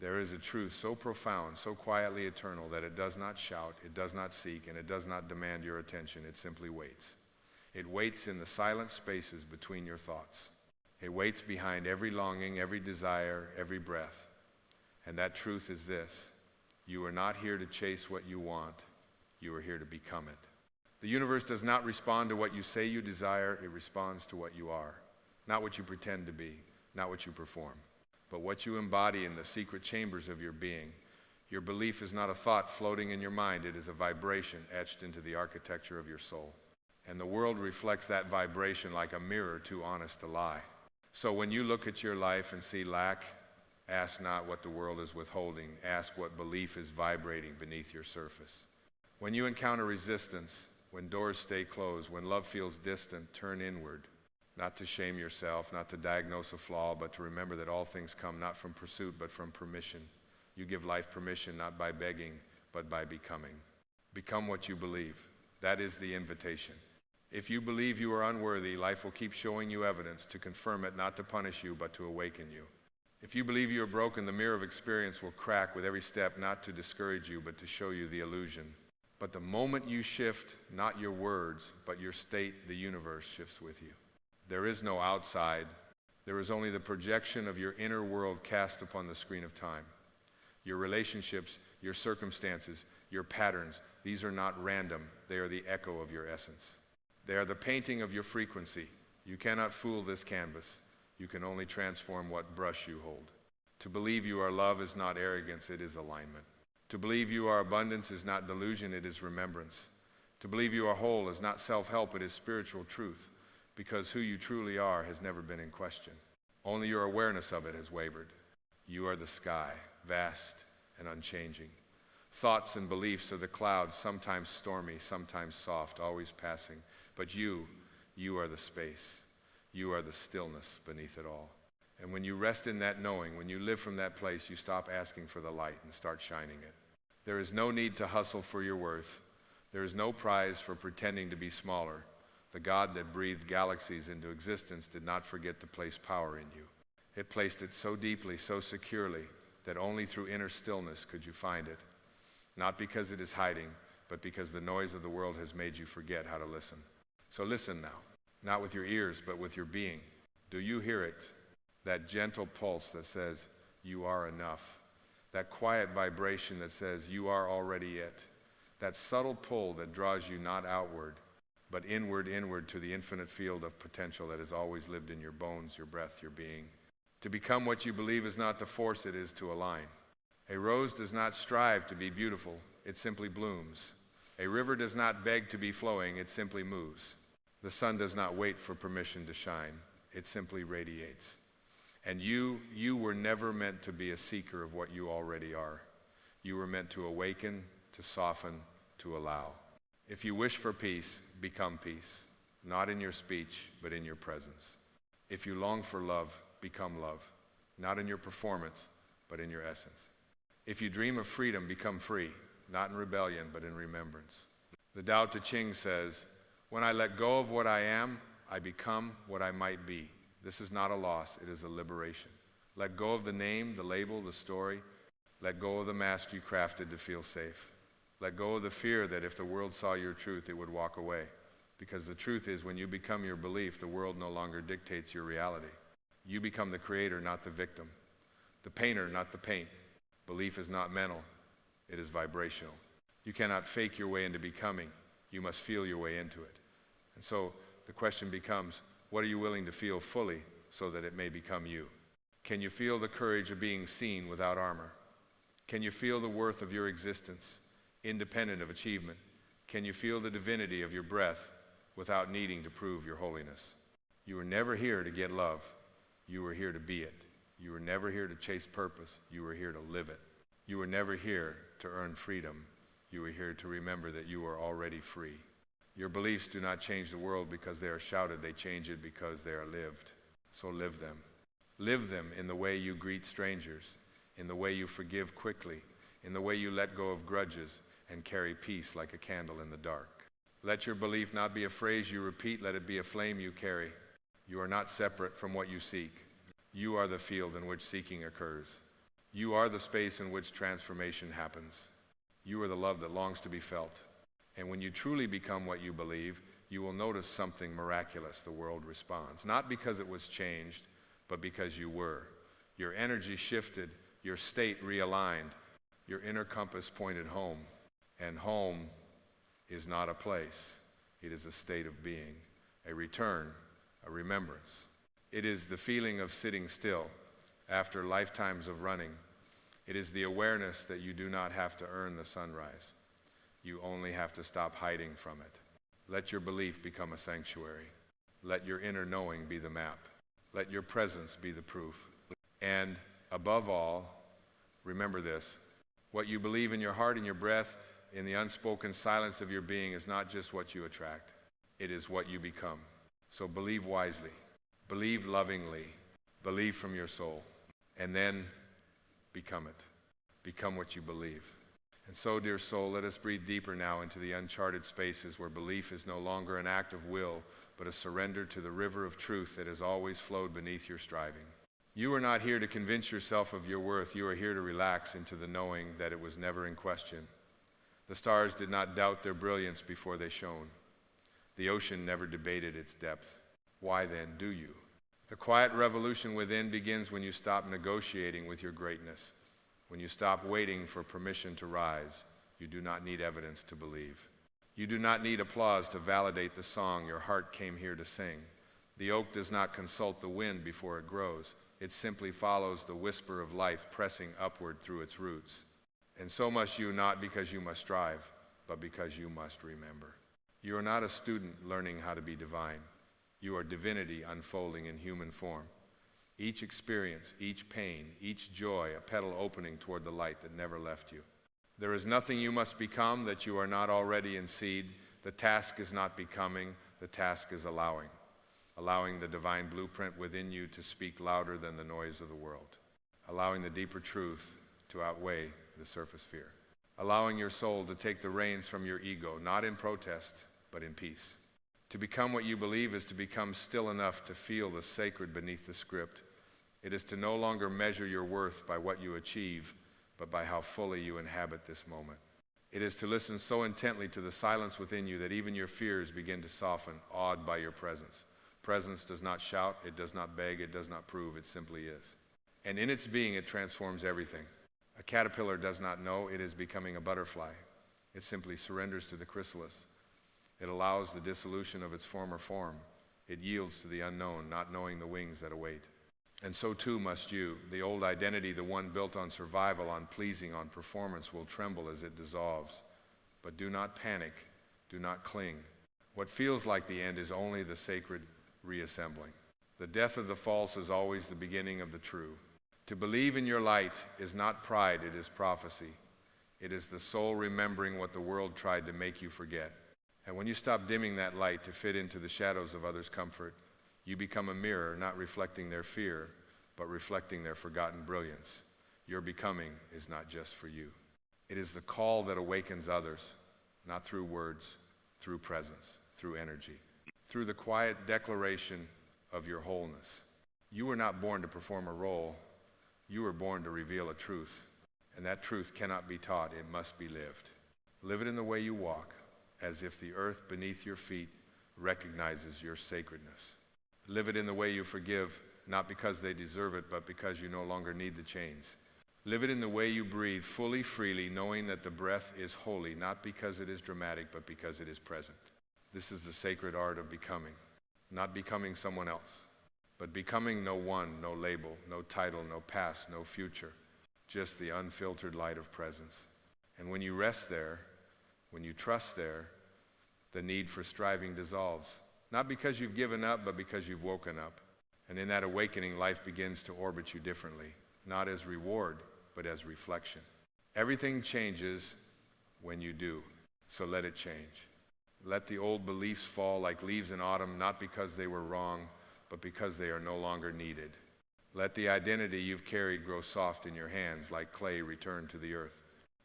There is a truth so profound, so quietly eternal, that it does not shout, it does not seek, and it does not demand your attention. It simply waits. It waits in the silent spaces between your thoughts. It waits behind every longing, every desire, every breath. And that truth is this: you are not here to chase what you want, you are here to become it. The universe does not respond to what you say you desire, it responds to what you are. Not what you pretend to be, not what you perform, but what you embody in the secret chambers of your being. Your belief is not a thought floating in your mind, it is a vibration etched into the architecture of your soul. And the world reflects that vibration like a mirror too honest to lie. So when you look at your life and see lack, ask not what the world is withholding, ask what belief is vibrating beneath your surface. When you encounter resistance, when doors stay closed, when love feels distant, turn inward. Not to shame yourself, not to diagnose a flaw, but to remember that all things come not from pursuit, but from permission. You give life permission not by begging, but by becoming. Become what you believe. That is the invitation. If you believe you are unworthy, life will keep showing you evidence to confirm it, not to punish you, but to awaken you. If you believe you are broken, the mirror of experience will crack with every step, not to discourage you, but to show you the illusion. But the moment you shift, not your words, but your state, the universe shifts with you. There is no outside. There is only the projection of your inner world cast upon the screen of time. Your relationships, your circumstances, your patterns, these are not random. They are the echo of your essence. They are the painting of your frequency. You cannot fool this canvas. You can only transform what brush you hold. To believe you are love is not arrogance, it is alignment. To believe you are abundance is not delusion, it is remembrance. To believe you are whole is not self-help, it is spiritual truth, because who you truly are has never been in question. Only your awareness of it has wavered. You are the sky, vast and unchanging. Thoughts and beliefs are the clouds, sometimes stormy, sometimes soft, always passing. But you are the space. You are the stillness beneath it all. And when you rest in that knowing, when you live from that place, you stop asking for the light and start shining it. There is no need to hustle for your worth. There is no prize for pretending to be smaller. The God that breathed galaxies into existence did not forget to place power in you. It placed it so deeply, so securely, that only through inner stillness could you find it. Not because it is hiding, but because the noise of the world has made you forget how to listen. So listen now, not with your ears, but with your being. Do you hear it? That gentle pulse that says, you are enough. That quiet vibration that says, you are already it. That subtle pull that draws you not outward, but inward to the infinite field of potential that has always lived in your bones, your breath, your being. To become what you believe is not to force, it is to align. A rose does not strive to be beautiful, it simply blooms. A river does not beg to be flowing, it simply moves. The sun does not wait for permission to shine, it simply radiates. And you were never meant to be a seeker of what you already are. You were meant to awaken, to soften, to allow. If you wish for peace, become peace, not in your speech, but in your presence. If you long for love, become love, not in your performance, but in your essence. If you dream of freedom, become free, not in rebellion, but in remembrance. The Tao Te Ching says, when I let go of what I am, I become what I might be. This is not a loss, it is a liberation. Let go of the name, the label, the story. Let go of the mask you crafted to feel safe. Let go of the fear that if the world saw your truth, it would walk away. Because the truth is, when you become your belief, the world no longer dictates your reality. You become the creator, not the victim. The painter, not the paint. Belief is not mental, it is vibrational. You cannot fake your way into becoming. You must feel your way into it. And so the question becomes, what are you willing to feel fully so that it may become you? Can you feel the courage of being seen without armor? Can you feel the worth of your existence, independent of achievement? Can you feel the divinity of your breath without needing to prove your holiness? You were never here to get love. You were here to be it. You were never here to chase purpose. You were here to live it. You were never here to earn freedom. You were here to remember that you are already free. Your beliefs do not change the world because they are shouted. They change it because they are lived. So live them. Live them in the way you greet strangers, in the way you forgive quickly, in the way you let go of grudges and carry peace like a candle in the dark. Let your belief not be a phrase you repeat, let it be a flame you carry. You are not separate from what you seek. You are the field in which seeking occurs. You are the space in which transformation happens. You are the love that longs to be felt. And when you truly become what you believe, you will notice something miraculous. The world responds. Not because it was changed, but because you were. Your energy shifted, your state realigned, your inner compass pointed home. And home is not a place. It is a state of being, a return, a remembrance. It is the feeling of sitting still after lifetimes of running. It is the awareness that you do not have to earn the sunrise. You only have to stop hiding from it. Let your belief become a sanctuary. Let your inner knowing be the map. Let your presence be the proof. And above all, remember this: what you believe in your heart and your breath, in the unspoken silence of your being, is not just what you attract. It is what you become. So believe wisely. Believe lovingly. Believe from your soul. And then become it. Become what you believe. And so, dear soul, let us breathe deeper now into the uncharted spaces where belief is no longer an act of will, but a surrender to the river of truth that has always flowed beneath your striving. You are not here to convince yourself of your worth. You are here to relax into the knowing that it was never in question. The stars did not doubt their brilliance before they shone. The ocean never debated its depth. Why then do you? The quiet revolution within begins when you stop negotiating with your greatness. When you stop waiting for permission to rise. You do not need evidence to believe. You do not need applause to validate the song your heart came here to sing. The oak does not consult the wind before it grows. It simply follows the whisper of life pressing upward through its roots. And so must you, not because you must strive, but because you must remember. You are not a student learning how to be divine. You are divinity unfolding in human form. Each experience, each pain, each joy, a petal opening toward the light that never left you. There is nothing you must become that you are not already in seed. The task is not becoming, the task is allowing. Allowing the divine blueprint within you to speak louder than the noise of the world. Allowing the deeper truth to outweigh the surface fear. Allowing your soul to take the reins from your ego, not in protest, but in peace. To become what you believe is to become still enough to feel the sacred beneath the script. It is to no longer measure your worth by what you achieve, but by how fully you inhabit this moment. It is to listen so intently to the silence within you that even your fears begin to soften, awed by your presence. Presence does not shout, it does not beg, it does not prove, it simply is. And in its being, it transforms everything. A caterpillar does not know it is becoming a butterfly. It simply surrenders to the chrysalis. It allows the dissolution of its former form. It yields to the unknown, not knowing the wings that await. And so too must you. The old identity, the one built on survival, on pleasing, on performance, will tremble as it dissolves. But do not panic. Do not cling. What feels like the end is only the sacred reassembling. The death of the false is always the beginning of the true. To believe in your light is not pride, it is prophecy. It is the soul remembering what the world tried to make you forget. And when you stop dimming that light to fit into the shadows of others' comfort, you become a mirror, not reflecting their fear, but reflecting their forgotten brilliance. Your becoming is not just for you. It is the call that awakens others, not through words, through presence, through energy, through the quiet declaration of your wholeness. You were not born to perform a role. You were born to reveal a truth, and that truth cannot be taught, it must be lived. Live it in the way you walk, as if the earth beneath your feet recognizes your sacredness. Live it in the way you forgive, not because they deserve it, but because you no longer need the chains. Live it in the way you breathe fully, freely, knowing that the breath is holy, not because it is dramatic, but because it is present. This is the sacred art of becoming, not becoming someone else, but becoming no one, no label, no title, no past, no future, just the unfiltered light of presence. And when you rest there, when you trust there, the need for striving dissolves. Not because you've given up, but because you've woken up. And in that awakening, life begins to orbit you differently, not as reward, but as reflection. Everything changes when you do, so let it change. Let the old beliefs fall like leaves in autumn, not because they were wrong, but because they are no longer needed. Let the identity you've carried grow soft in your hands, like clay returned to the earth.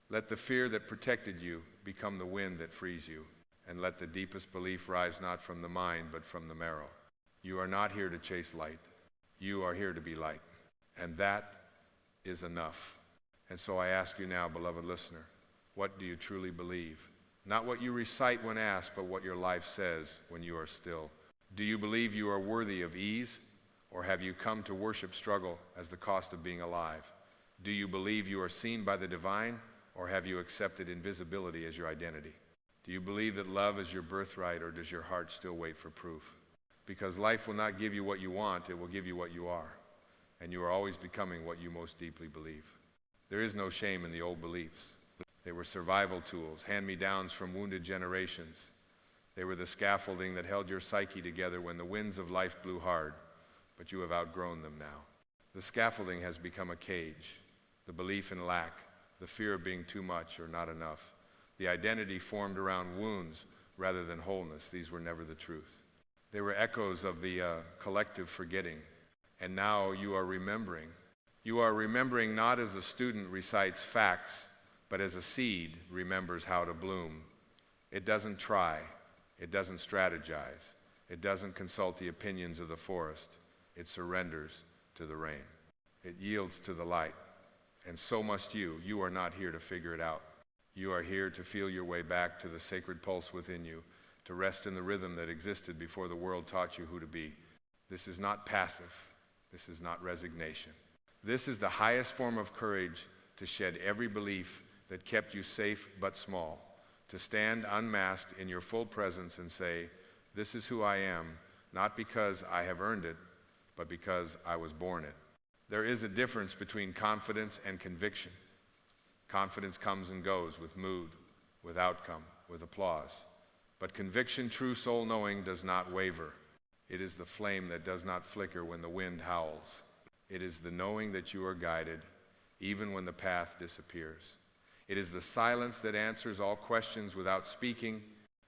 Let the fear that protected you become the wind that frees you, and let the deepest belief rise not from the mind, but from the marrow. You are not here to chase light. You are here to be light, and that is enough. And so I ask you now, beloved listener, what do you truly believe? Not what you recite when asked, but what your life says when you are still. Do you believe you are worthy of ease, or have you come to worship struggle as the cost of being alive? Do you believe you are seen by the divine, or have you accepted invisibility as your identity? Do you believe that love is your birthright, or does your heart still wait for proof? Because life will not give you what you want, it will give you what you are. And you are always becoming what you most deeply believe. There is no shame in the old beliefs. They were survival tools, hand-me-downs from wounded generations. They were the scaffolding that held your psyche together when the winds of life blew hard, but you have outgrown them now. The scaffolding has become a cage, the belief in lack, the fear of being too much or not enough. The identity formed around wounds rather than wholeness. These were never the truth. They were echoes of the collective forgetting, and now you are remembering. You are remembering not as a student recites facts, but as a seed remembers how to bloom. It doesn't try. It doesn't strategize. It doesn't consult the opinions of the forest. It surrenders to the rain. It yields to the light. And so must you. You are not here to figure it out. You are here to feel your way back to the sacred pulse within you, to rest in the rhythm that existed before the world taught you who to be. This is not passive. This is not resignation. This is the highest form of courage, to shed every belief that kept you safe but small, to stand unmasked in your full presence and say, this is who I am, not because I have earned it, but because I was born it. There is a difference between confidence and conviction. Confidence comes and goes with mood, with outcome, with applause. But conviction, true soul knowing, does not waver. It is the flame that does not flicker when the wind howls. It is the knowing that you are guided, even when the path disappears. It is the silence that answers all questions without speaking.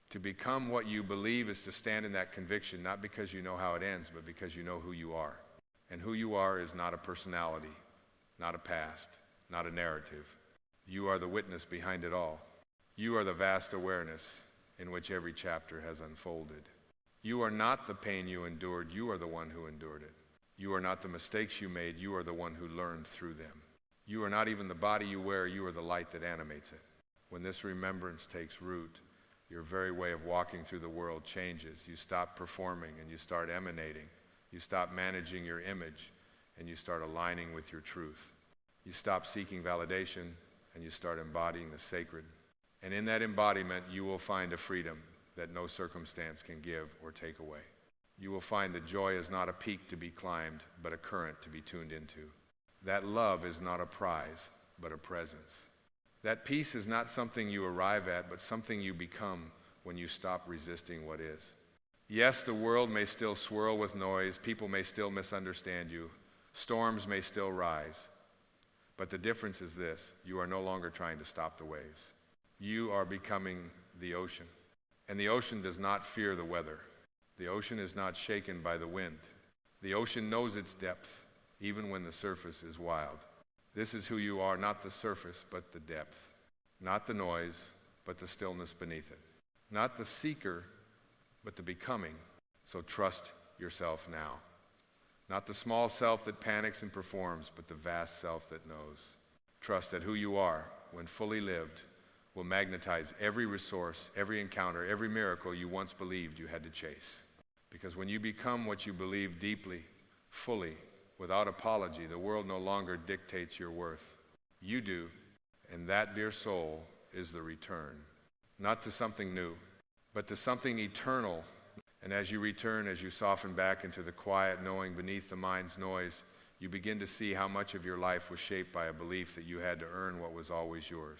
To become what you believe is to stand in that conviction, not because you know how it ends, but because you know who you are. And who you are is not a personality, not a past, not a narrative. You are the witness behind it all. You are the vast awareness in which every chapter has unfolded. You are not the pain you endured, you are the one who endured it. You are not the mistakes you made, you are the one who learned through them. You are not even the body you wear, you are the light that animates it. When this remembrance takes root, your very way of walking through the world changes. You stop performing and you start emanating. You stop managing your image and you start aligning with your truth. You stop seeking validation and you start embodying the sacred. And in that embodiment, you will find a freedom that no circumstance can give or take away. You will find that joy is not a peak to be climbed, but a current to be tuned into. That love is not a prize, but a presence. That peace is not something you arrive at, but something you become when you stop resisting what is. Yes, the world may still swirl with noise, people may still misunderstand you, storms may still rise, but the difference is this: you are no longer trying to stop the waves. You are becoming the ocean, and the ocean does not fear the weather. The ocean is not shaken by the wind. The ocean knows its depth, even when the surface is wild. This is who you are, not the surface, but the depth. Not the noise, but the stillness beneath it. Not the seeker, but the becoming. So trust yourself now. Not the small self that panics and performs, but the vast self that knows. Trust that who you are, when fully lived, will magnetize every resource, every encounter, every miracle you once believed you had to chase. Because when you become what you believe deeply, fully, without apology, the world no longer dictates your worth. You do, and that, dear soul, is the return. Not to something new, but to something eternal. And as you return, as you soften back into the quiet knowing beneath the mind's noise, you begin to see how much of your life was shaped by a belief that you had to earn what was always yours.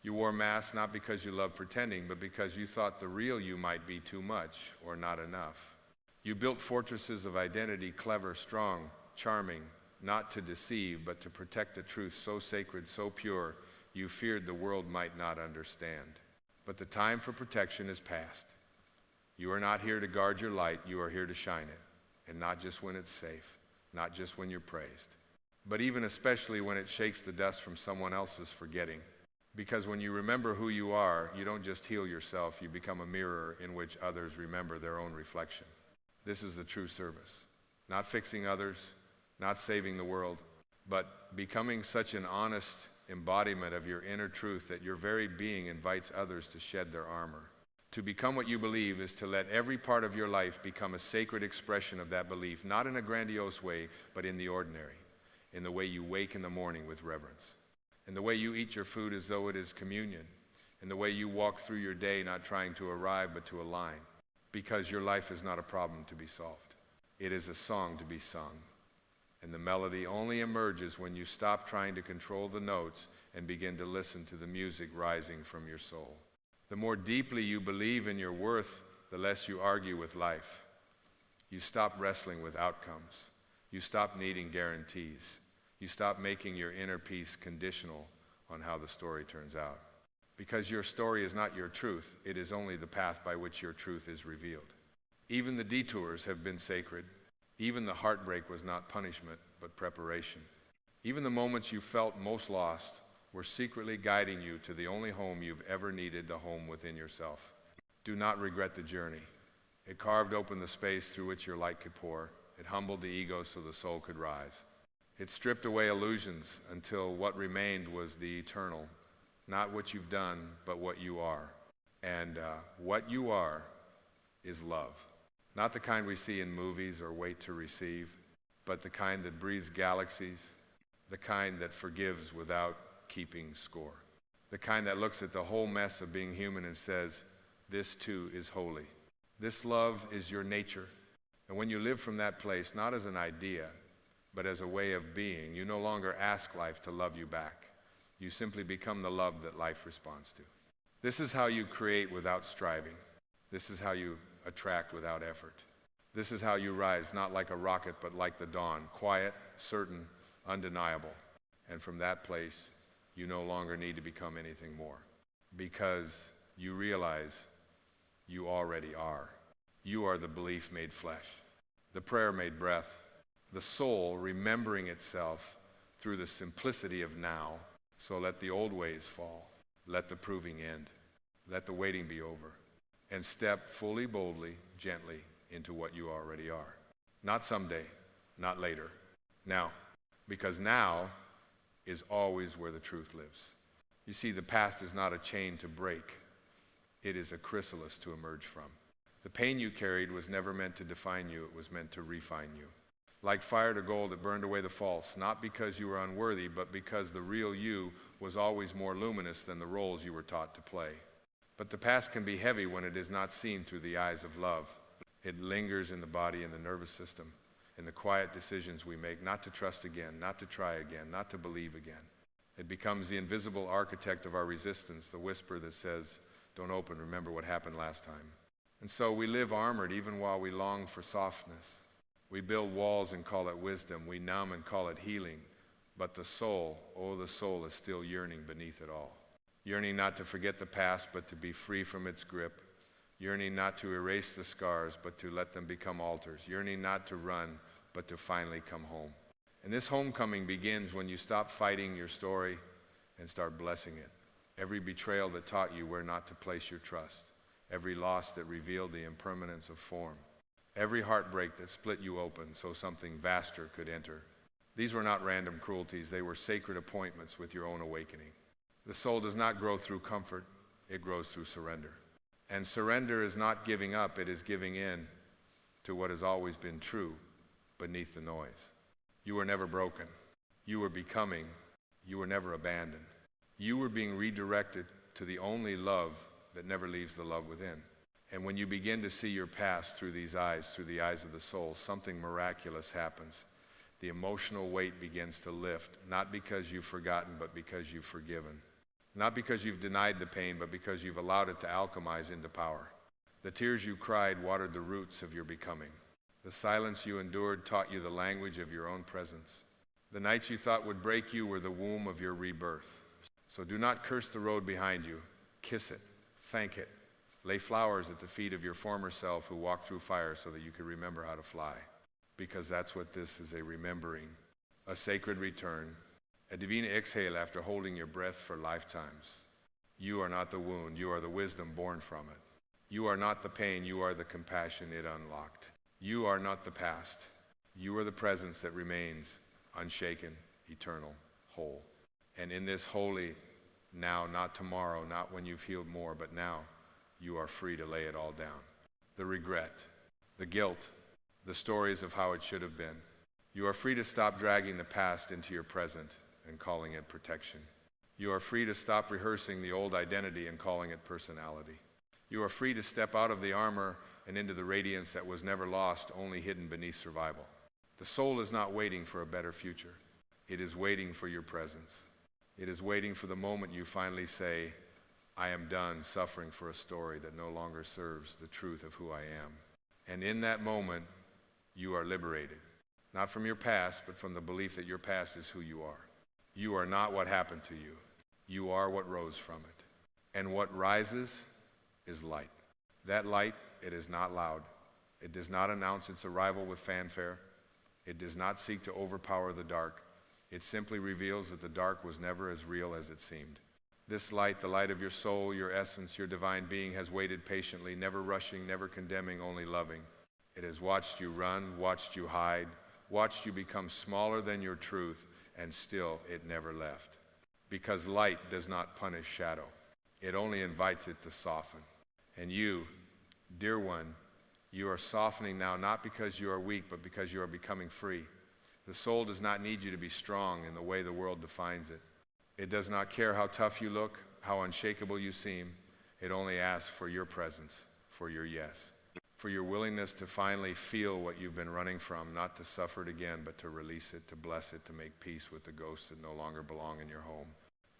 You wore masks not because you loved pretending, but because you thought the real you might be too much or not enough. You built fortresses of identity, clever, strong, charming, not to deceive, but to protect a truth so sacred, so pure, you feared the world might not understand. But the time for protection is past. You are not here to guard your light, you are here to shine it. And not just when it's safe, not just when you're praised, but even especially when it shakes the dust from someone else's forgetting. Because when you remember who you are, you don't just heal yourself, you become a mirror in which others remember their own reflection. This is the true service. Not fixing others, not saving the world, but becoming such an honest embodiment of your inner truth that your very being invites others to shed their armor. To become what you believe is to let every part of your life become a sacred expression of that belief, not in a grandiose way, but in the ordinary, in the way you wake in the morning with reverence, in the way you eat your food as though it is communion, in the way you walk through your day not trying to arrive but to align, because your life is not a problem to be solved. It is a song to be sung. And the melody only emerges when you stop trying to control the notes and begin to listen to the music rising from your soul. The more deeply you believe in your worth, the less you argue with life. You stop wrestling with outcomes. You stop needing guarantees. You stop making your inner peace conditional on how the story turns out. Because your story is not your truth, it is only the path by which your truth is revealed. Even the detours have been sacred. Even the heartbreak was not punishment, but preparation. Even the moments you felt most lost were secretly guiding you to the only home you've ever needed, the home within yourself. Do not regret the journey. It carved open the space through which your light could pour. It humbled the ego so the soul could rise. It stripped away illusions until what remained was the eternal, not what you've done, but what you are. And what you are is love. Not the kind we see in movies or wait to receive, but the kind that breathes galaxies, the kind that forgives without keeping score, the kind that looks at the whole mess of being human and says, this too is holy. This love is your nature. And when you live from that place, not as an idea, but as a way of being, you no longer ask life to love you back. You simply become the love that life responds to. This is how you create without striving. This is how you attract without effort. This is how you rise, not like a rocket, but like the dawn, quiet, certain, undeniable. And from that place, you no longer need to become anything more, because you realize you already are. You are the belief made flesh, the prayer made breath, the soul remembering itself through the simplicity of now. So let the old ways fall. Let the proving end. Let the waiting be over. And step fully, boldly, gently into what you already are. Not someday, not later. Now, because now is always where the truth lives. You see, the past is not a chain to break. It is a chrysalis to emerge from. The pain you carried was never meant to define you. It was meant to refine you. Like fire to gold, it burned away the false, not because you were unworthy, but because the real you was always more luminous than the roles you were taught to play. But the past can be heavy when it is not seen through the eyes of love. It lingers in the body and the nervous system, in the quiet decisions we make not to trust again, not to try again, not to believe again. It becomes the invisible architect of our resistance, the whisper that says, don't open, remember what happened last time. And so we live armored even while we long for softness. We build walls and call it wisdom. We numb and call it healing. But the soul, oh, the soul is still yearning beneath it all. Yearning not to forget the past, but to be free from its grip. Yearning not to erase the scars, but to let them become altars. Yearning not to run, but to finally come home. And this homecoming begins when you stop fighting your story and start blessing it. Every betrayal that taught you where not to place your trust. Every loss that revealed the impermanence of form. Every heartbreak that split you open so something vaster could enter. These were not random cruelties. They were sacred appointments with your own awakening. The soul does not grow through comfort. It grows through surrender. And surrender is not giving up. It is giving in to what has always been true beneath the noise. You were never broken. You were becoming. You were never abandoned. You were being redirected to the only love that never leaves the love within. And when you begin to see your past through these eyes, through the eyes of the soul, something miraculous happens. The emotional weight begins to lift, not because you've forgotten, but because you've forgiven. Not because you've denied the pain, but because you've allowed it to alchemize into power. The tears you cried watered the roots of your becoming. The silence you endured taught you the language of your own presence. The nights you thought would break you were the womb of your rebirth. So do not curse the road behind you. Kiss it. Thank it. Lay flowers at the feet of your former self who walked through fire so that you could remember how to fly. Because that's what this is, a remembering, a sacred return, a divine exhale after holding your breath for lifetimes. You are not the wound, you are the wisdom born from it. You are not the pain, you are the compassion it unlocked. You are not the past, you are the presence that remains unshaken, eternal, whole. And in this holy now, not tomorrow, not when you've healed more, but now, you are free to lay it all down. The regret, the guilt, the stories of how it should have been. You are free to stop dragging the past into your present and calling it protection. You are free to stop rehearsing the old identity and calling it personality. You are free to step out of the armor and into the radiance that was never lost, only hidden beneath survival. The soul is not waiting for a better future. It is waiting for your presence. It is waiting for the moment you finally say, I am done suffering for a story that no longer serves the truth of who I am. And in that moment, you are liberated. Not from your past, but from the belief that your past is who you are. You are not what happened to you. You are what rose from it. And what rises is light. That light, it is not loud. It does not announce its arrival with fanfare. It does not seek to overpower the dark. It simply reveals that the dark was never as real as it seemed. This light, the light of your soul, your essence, your divine being, has waited patiently, never rushing, never condemning, only loving. It has watched you run, watched you hide, watched you become smaller than your truth, and still it never left. Because light does not punish shadow. It only invites it to soften. And you, dear one, you are softening now, not because you are weak, but because you are becoming free. The soul does not need you to be strong in the way the world defines it. It does not care how tough you look, how unshakable you seem. It only asks for your presence, for your yes, for your willingness to finally feel what you've been running from, not to suffer it again, but to release it, to bless it, to make peace with the ghosts that no longer belong in your home.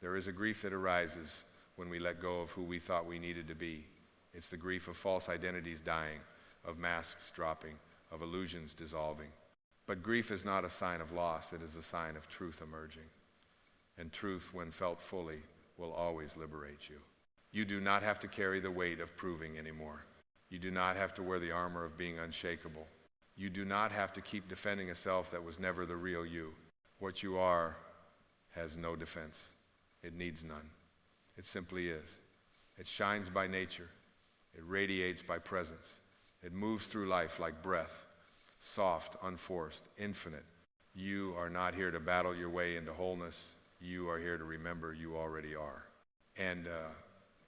There is a grief that arises when we let go of who we thought we needed to be. It's the grief of false identities dying, of masks dropping, of illusions dissolving. But grief is not a sign of loss, it is a sign of truth emerging. And truth, when felt fully, will always liberate you. You do not have to carry the weight of proving anymore. You do not have to wear the armor of being unshakable. You do not have to keep defending a self that was never the real you. What you are has no defense. It needs none. It simply is. It shines by nature. It radiates by presence. It moves through life like breath, soft, unforced, infinite. You are not here to battle your way into wholeness. You are here to remember you already are. And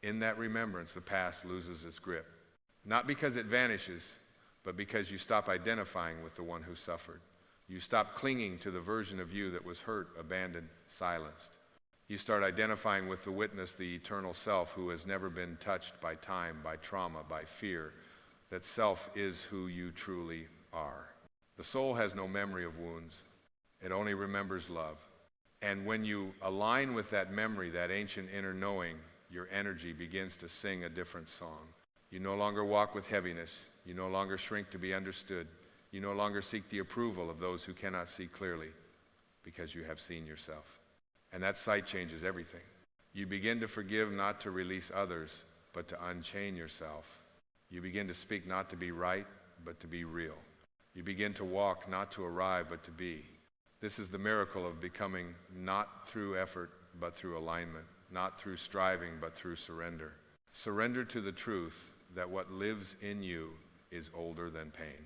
in that remembrance, the past loses its grip. Not because it vanishes, but because you stop identifying with the one who suffered. You stop clinging to the version of you that was hurt, abandoned, silenced. You start identifying with the witness, the eternal self, who has never been touched by time, by trauma, by fear. That self is who you truly are. The soul has no memory of wounds. It only remembers love. And when you align with that memory, that ancient inner knowing, your energy begins to sing a different song. You no longer walk with heaviness. You no longer shrink to be understood. You no longer seek the approval of those who cannot see clearly, because you have seen yourself. And that sight changes everything. You begin to forgive, not to release others, but to unchain yourself. You begin to speak not to be right, but to be real. You begin to walk not to arrive, but to be. This is the miracle of becoming not through effort, but through alignment, not through striving, but through surrender. Surrender to the truth that what lives in you is older than pain,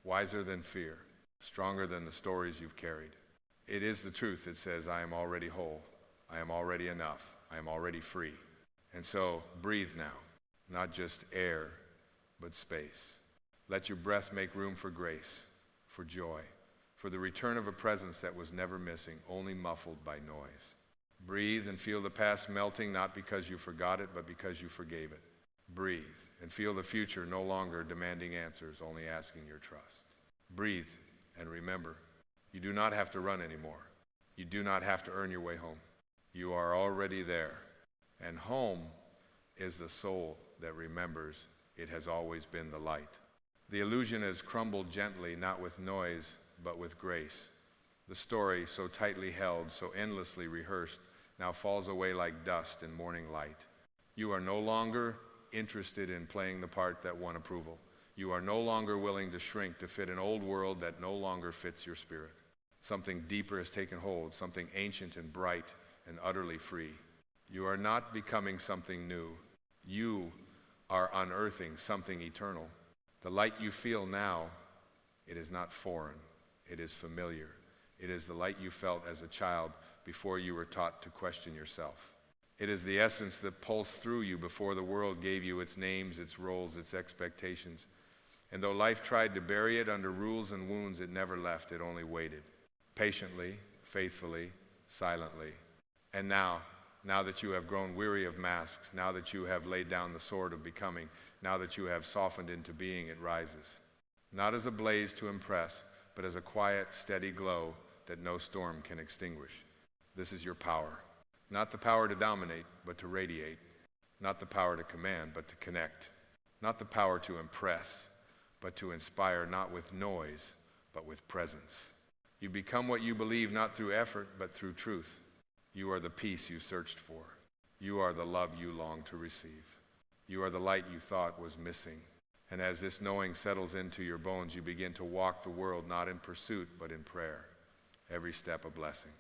wiser than fear, stronger than the stories you've carried. It is the truth that says, I am already whole, I am already enough, I am already free. And so breathe now, not just air, but space. Let your breath make room for grace, for joy, for the return of a presence that was never missing, only muffled by noise. Breathe and feel the past melting, not because you forgot it, but because you forgave it. Breathe and feel the future no longer demanding answers, only asking your trust. Breathe and remember, you do not have to run anymore. You do not have to earn your way home. You are already there. And home is the soul that remembers it has always been the light. The illusion has crumbled gently, not with noise, but with grace. The story, so tightly held, so endlessly rehearsed, now falls away like dust in morning light. You are no longer interested in playing the part that won approval. You are no longer willing to shrink to fit an old world that no longer fits your spirit. Something deeper has taken hold, something ancient and bright and utterly free. You are not becoming something new. You are unearthing something eternal. The light you feel now, it is not foreign. It is familiar. It is the light you felt as a child before you were taught to question yourself. It is the essence that pulsed through you before the world gave you its names, its roles, its expectations. And though life tried to bury it under rules and wounds, it never left, it only waited. Patiently, faithfully, silently. And now that you have grown weary of masks, now that you have laid down the sword of becoming, now that you have softened into being, it rises. Not as a blaze to impress, but as a quiet, steady glow that no storm can extinguish. This is your power. Not the power to dominate, but to radiate. Not the power to command, but to connect. Not the power to impress, but to inspire, not with noise, but with presence. You become what you believe, not through effort, but through truth. You are the peace you searched for. You are the love you long to receive. You are the light you thought was missing. And as this knowing settles into your bones, you begin to walk the world not in pursuit, but in prayer. Every step a blessing.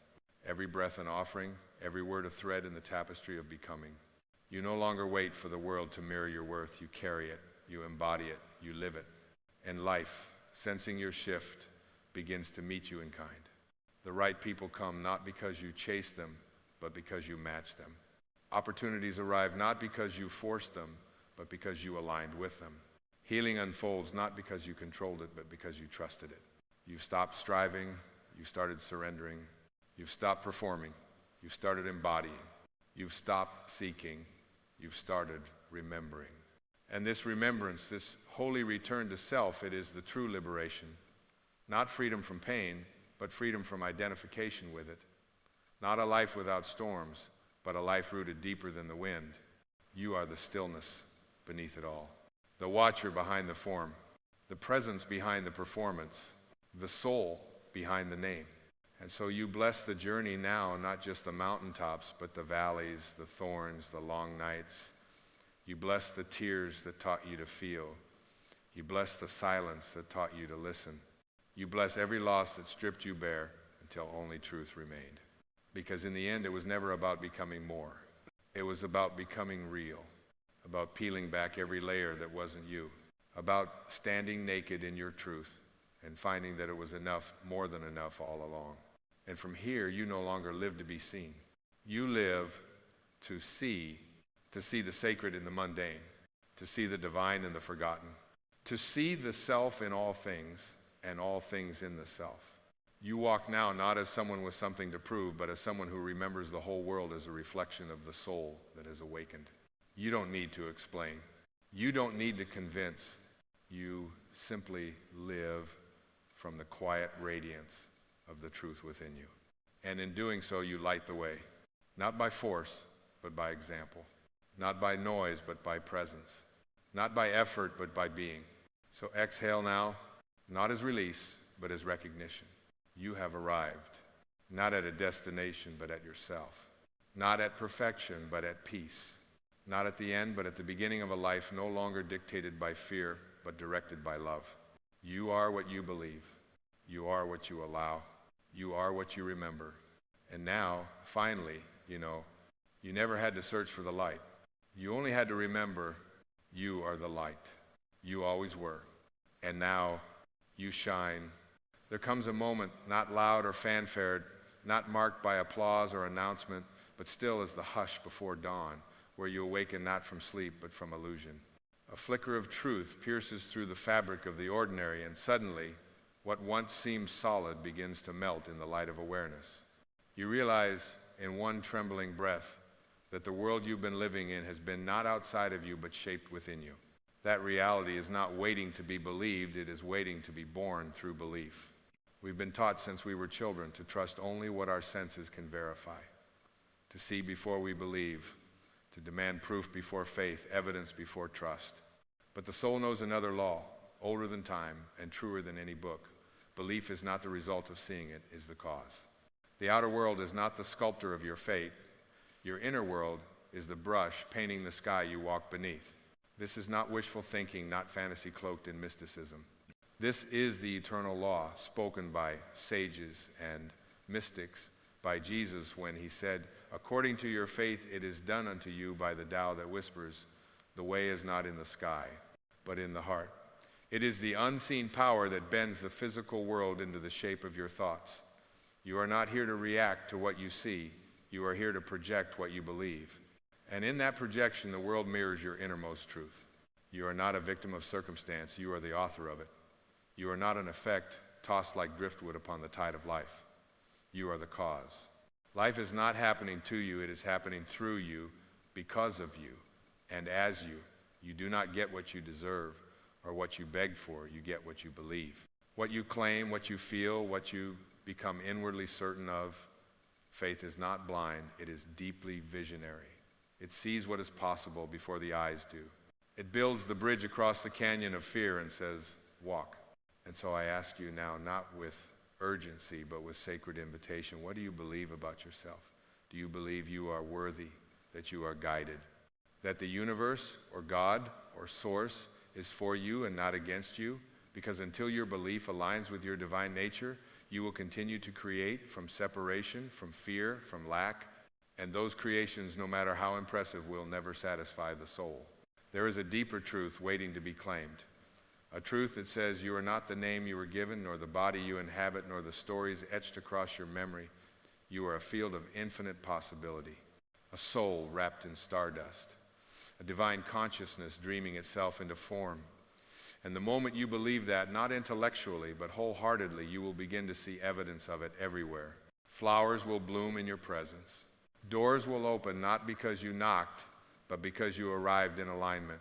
Every breath an offering. Every word a thread in the tapestry of becoming. You no longer wait for the world to mirror your worth. You carry it. You embody it. You live it. And life, sensing your shift, begins to meet you in kind. The right people come not because you chase them, but because you match them. Opportunities arrive not because you forced them, but because you aligned with them. Healing unfolds not because you controlled it, but because you trusted it. You've stopped striving, you started surrendering. You've stopped performing, you've started embodying. You've stopped seeking, you've started remembering. And this remembrance, this holy return to self, it is the true liberation. Not freedom from pain, but freedom from identification with it. Not a life without storms, but a life rooted deeper than the wind. You are the stillness beneath it all. The watcher behind the form, the presence behind the performance, the soul behind the name. And so you bless the journey now, not just the mountaintops, but the valleys, the thorns, the long nights. You bless the tears that taught you to feel. You bless the silence that taught you to listen. You bless every loss that stripped you bare until only truth remained. Because in the end, it was never about becoming more. It was about becoming real, about peeling back every layer that wasn't you, about standing naked in your truth and finding that it was enough, more than enough all along. And from here, you no longer live to be seen. You live to see the sacred in the mundane, to see the divine in the forgotten, to see the self in all things and all things in the self. You walk now not as someone with something to prove, but as someone who remembers the whole world as a reflection of the soul that has awakened. You don't need to explain. You don't need to convince. You simply live from the quiet radiance of the truth within you. And in doing so, you light the way, not by force, but by example, not by noise, but by presence, not by effort, but by being. So exhale now, not as release, but as recognition. You have arrived, not at a destination, but at yourself, not at perfection, but at peace, not at the end, but at the beginning of a life no longer dictated by fear, but directed by love. You are what you believe. You are what you allow. You are what you remember. And now, finally, you never had to search for the light. You only had to remember you are the light. You always were. And now you shine. There comes a moment, not loud or fanfared, not marked by applause or announcement, but still as the hush before dawn, where you awaken not from sleep, but from illusion. A flicker of truth pierces through the fabric of the ordinary, and suddenly, what once seemed solid begins to melt in the light of awareness. You realize in one trembling breath that the world you've been living in has been not outside of you, but shaped within you. That reality is not waiting to be believed, it is waiting to be born through belief. We've been taught since we were children to trust only what our senses can verify, to see before we believe, to demand proof before faith, evidence before trust. But the soul knows another law, older than time and truer than any book. Belief is not the result of seeing, it is the cause. The outer world is not the sculptor of your fate. Your inner world is the brush painting the sky you walk beneath. This is not wishful thinking, not fantasy cloaked in mysticism. This is the eternal law spoken by sages and mystics, by Jesus when he said, "According to your faith it is done unto you," by the Tao that whispers, "The way is not in the sky, but in the heart." It is the unseen power that bends the physical world into the shape of your thoughts. You are not here to react to what you see. You are here to project what you believe. And in that projection, the world mirrors your innermost truth. You are not a victim of circumstance. You are the author of it. You are not an effect tossed like driftwood upon the tide of life. You are the cause. Life is not happening to you. It is happening through you, because of you, and as you. You do not get what you deserve or what you beg for. You get what you believe. What you claim, what you feel, what you become inwardly certain of. Faith is not blind. It is deeply visionary. It sees what is possible before the eyes do. It builds the bridge across the canyon of fear and says, walk. And so I ask you now, not with urgency, but with sacred invitation, what do you believe about yourself? Do you believe you are worthy, that you are guided, that the universe or God or source is for you and not against you? Because until your belief aligns with your divine nature, you will continue to create from separation, from fear, from lack, and those creations, no matter how impressive, will never satisfy the soul. There is a deeper truth waiting to be claimed, a truth that says you are not the name you were given, nor the body you inhabit, nor the stories etched across your memory. You are a field of infinite possibility, a soul wrapped in stardust, a divine consciousness dreaming itself into form. And the moment you believe that, not intellectually, but wholeheartedly, you will begin to see evidence of it everywhere. Flowers will bloom in your presence. Doors will open not because you knocked, but because you arrived in alignment.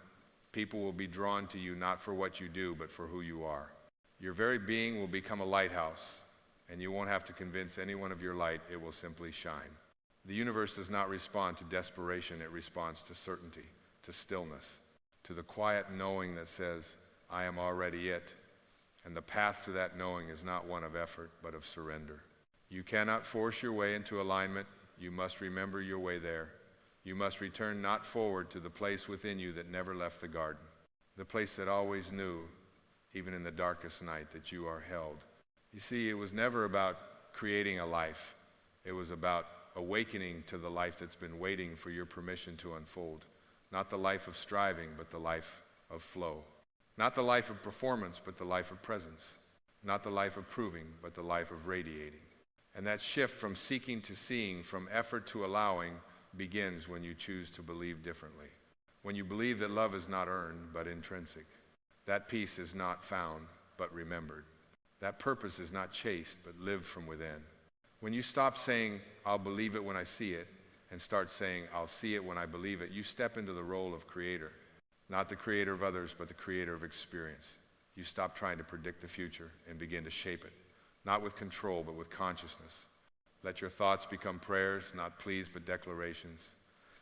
People will be drawn to you not for what you do, but for who you are. Your very being will become a lighthouse, and you won't have to convince anyone of your light. It will simply shine. The universe does not respond to desperation. It responds to certainty, to stillness, to the quiet knowing that says, I am already it. And the path to that knowing is not one of effort, but of surrender. You cannot force your way into alignment. You must remember your way there. You must return not forward to the place within you that never left the garden, the place that always knew, even in the darkest night, that you are held. You see, it was never about creating a life. It was about awakening to the life that's been waiting for your permission to unfold. Not the life of striving, but the life of flow. Not the life of performance, but the life of presence. Not the life of proving, but the life of radiating. And that shift from seeking to seeing, from effort to allowing, begins when you choose to believe differently. When you believe that love is not earned, but intrinsic. That peace is not found, but remembered. That purpose is not chased, but lived from within. When you stop saying, I'll believe it when I see it, and start saying, I'll see it when I believe it, you step into the role of creator. Not the creator of others, but the creator of experience. You stop trying to predict the future and begin to shape it. Not with control, but with consciousness. Let your thoughts become prayers, not pleas, but declarations.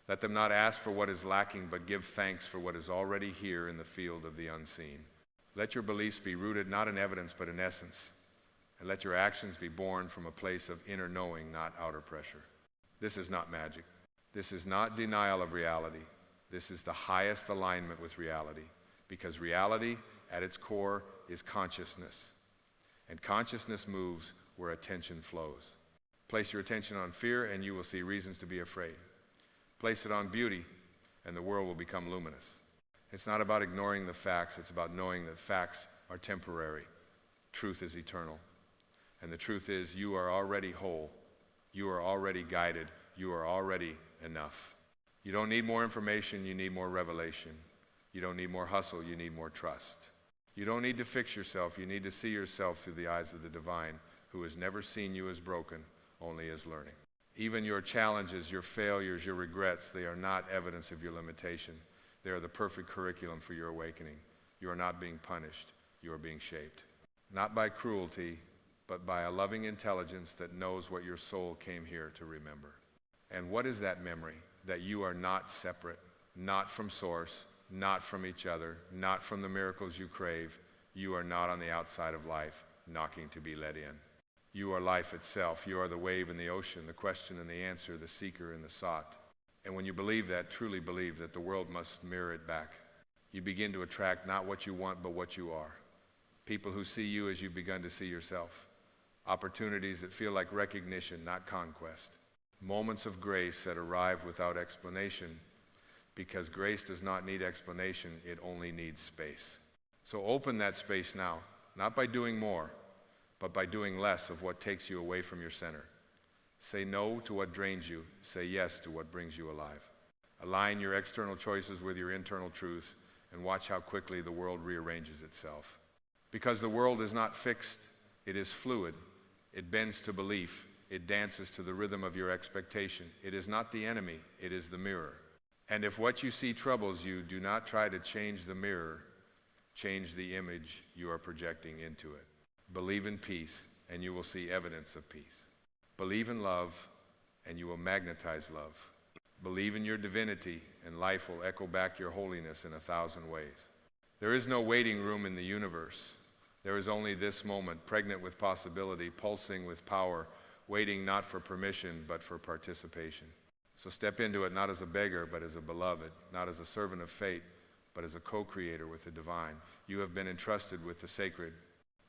Let them not ask for what is lacking, but give thanks for what is already here in the field of the unseen. Let your beliefs be rooted not in evidence, but in essence. And let your actions be born from a place of inner knowing, not outer pressure. This is not magic. This is not denial of reality. This is the highest alignment with reality, because reality, at its core, is consciousness. And consciousness moves where attention flows. Place your attention on fear, and you will see reasons to be afraid. Place it on beauty, and the world will become luminous. It's not about ignoring the facts. It's about knowing that facts are temporary. Truth is eternal. And the truth is, you are already whole. You are already guided. You are already enough. You don't need more information. You need more revelation. You don't need more hustle. You need more trust. You don't need to fix yourself. You need to see yourself through the eyes of the divine, who has never seen you as broken, only as learning. Even your challenges, your failures, your regrets, they are not evidence of your limitation. They are the perfect curriculum for your awakening. You are not being punished. You are being shaped. Not by cruelty, but by a loving intelligence that knows what your soul came here to remember. And what is that memory? That you are not separate, not from source, not from each other, not from the miracles you crave. You are not on the outside of life, knocking to be let in. You are life itself. You are the wave in the ocean, the question and the answer, the seeker and the sought. And when you believe that, truly believe that the world must mirror it back, you begin to attract not what you want, but what you are. People who see you as you've begun to see yourself. Opportunities that feel like recognition, not conquest. Moments of grace that arrive without explanation, because grace does not need explanation, it only needs space. So open that space now, not by doing more, but by doing less of what takes you away from your center. Say no to what drains you. Say yes to what brings you alive. Align your external choices with your internal truth and watch how quickly the world rearranges itself. Because the world is not fixed, it is fluid. It bends to belief. It dances to the rhythm of your expectation. It is not the enemy, it is the mirror. And if what you see troubles you, do not try to change the mirror. Change the image you are projecting into it. Believe in peace, and you will see evidence of peace. Believe in love, and you will magnetize love. Believe in your divinity, and life will echo back your holiness in 1,000 ways. There is no waiting room in the universe. There is only this moment, pregnant with possibility, pulsing with power, waiting not for permission, but for participation. So step into it not as a beggar, but as a beloved, not as a servant of fate, but as a co-creator with the divine. You have been entrusted with the sacred,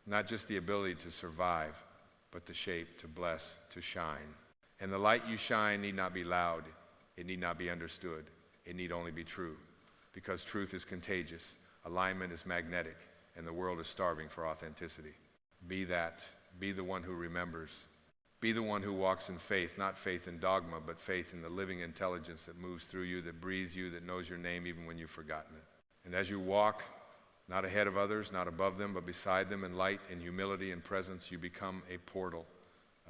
not just the ability to survive, but the shape, to bless, to shine. And the light you shine need not be loud. It need not be understood. It need only be true, because truth is contagious, alignment is magnetic, and the world is starving for authenticity. Be that. Be the one who remembers. Be the one who walks in faith, not faith in dogma, but faith in the living intelligence that moves through you, that breathes you, that knows your name even when you've forgotten it. And as you walk, not ahead of others, not above them, but beside them in light, in humility and presence, you become a portal,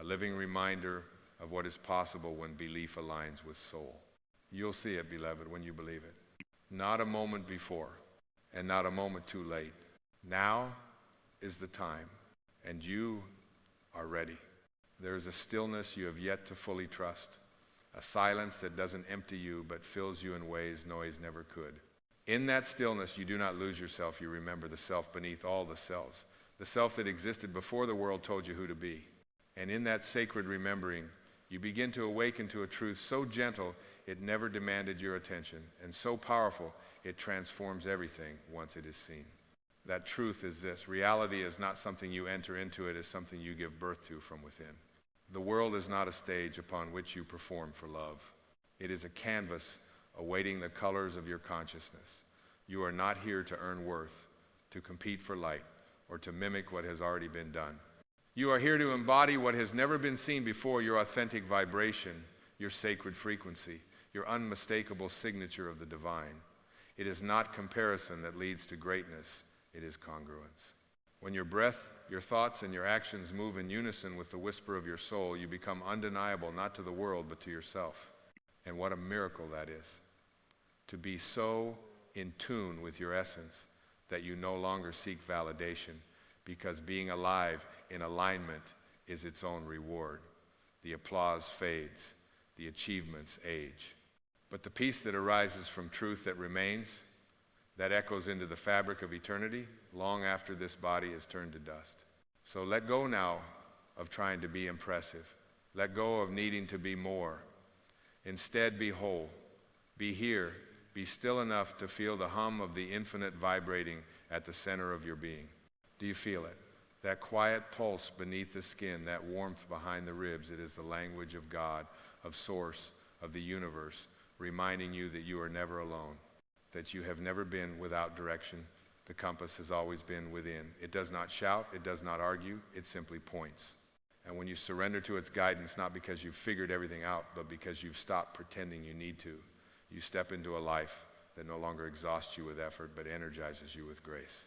a living reminder of what is possible when belief aligns with soul. You'll see it, beloved, when you believe it. Not a moment before, and not a moment too late. Now is the time, and you are ready. There is a stillness you have yet to fully trust, a silence that doesn't empty you but fills you in ways noise never could. In that stillness, you do not lose yourself. You remember the self beneath all the selves, the self that existed before the world told you who to be. And in that sacred remembering, you begin to awaken to a truth so gentle it never demanded your attention, and so powerful it transforms everything once it is seen. That truth is this: reality is not something you enter into, it is something you give birth to from within. The world is not a stage upon which you perform for love. It is a canvas awaiting the colors of your consciousness. You are not here to earn worth, to compete for light, or to mimic what has already been done. You are here to embody what has never been seen before, your authentic vibration, your sacred frequency, your unmistakable signature of the divine. It is not comparison that leads to greatness, it is congruence. When your breath, your thoughts, and your actions move in unison with the whisper of your soul, you become undeniable, not to the world, but to yourself. And what a miracle that is, to be so in tune with your essence that you no longer seek validation, because being alive in alignment is its own reward. The applause fades, the achievements age. But the peace that arises from truth that remains, that echoes into the fabric of eternity long after this body is turned to dust. So let go now of trying to be impressive. Let go of needing to be more. Instead, be whole. Be here. Be still enough to feel the hum of the infinite vibrating at the center of your being. Do you feel it? That quiet pulse beneath the skin, that warmth behind the ribs, it is the language of God, of Source, of the universe, reminding you that you are never alone, that you have never been without direction. The compass has always been within. It does not shout, it does not argue, it simply points. And when you surrender to its guidance, not because you've figured everything out, but because you've stopped pretending you need to, you step into a life that no longer exhausts you with effort, but energizes you with grace.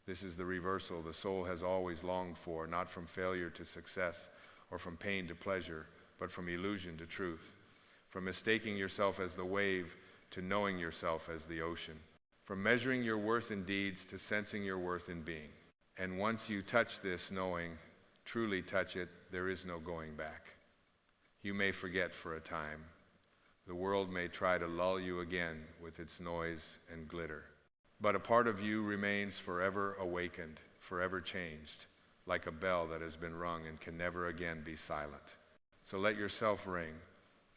This is the reversal the soul has always longed for, not from failure to success or from pain to pleasure, but from illusion to truth, from mistaking yourself as the wave to knowing yourself as the ocean, from measuring your worth in deeds to sensing your worth in being. And once you touch this knowing, truly touch it, there is no going back. You may forget for a time. The world may try to lull you again with its noise and glitter. But a part of you remains forever awakened, forever changed, like a bell that has been rung and can never again be silent. So let yourself ring.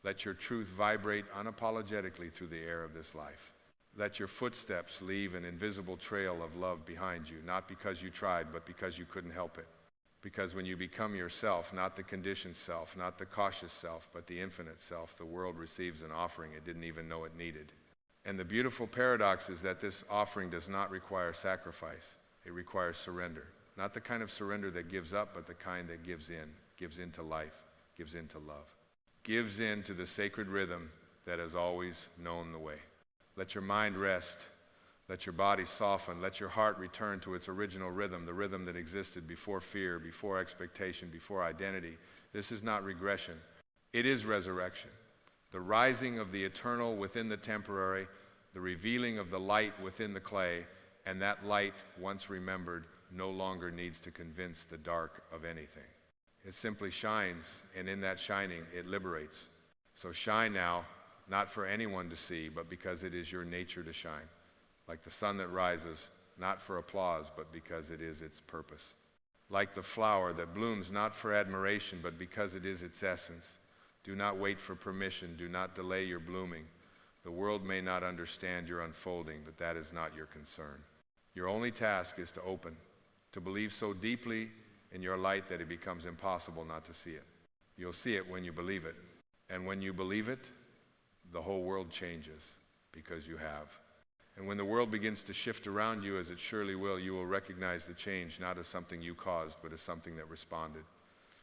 Let your truth vibrate unapologetically through the air of this life. Let your footsteps leave an invisible trail of love behind you, not because you tried, but because you couldn't help it. Because when you become yourself, not the conditioned self, not the cautious self, but the infinite self, the world receives an offering it didn't even know it needed. And the beautiful paradox is that this offering does not require sacrifice. It requires surrender. Not the kind of surrender that gives up, but the kind that gives into life, gives into love, gives into the sacred rhythm that has always known the way. Let your mind rest. Let your body soften. Let your heart return to its original rhythm, the rhythm that existed before fear, before expectation, before identity. This is not regression. It is resurrection. The rising of the eternal within the temporary, the revealing of the light within the clay, and that light, once remembered, no longer needs to convince the dark of anything. It simply shines, and in that shining, it liberates. So shine now, not for anyone to see, but because it is your nature to shine. Like the sun that rises, not for applause, but because it is its purpose. Like the flower that blooms not for admiration, but because it is its essence. Do not wait for permission. Do not delay your blooming. The world may not understand your unfolding, but that is not your concern. Your only task is to open, to believe so deeply in your light that it becomes impossible not to see it. You'll see it when you believe it. And when you believe it, the whole world changes because you have. And when the world begins to shift around you, as it surely will, you will recognize the change not as something you caused, but as something that responded.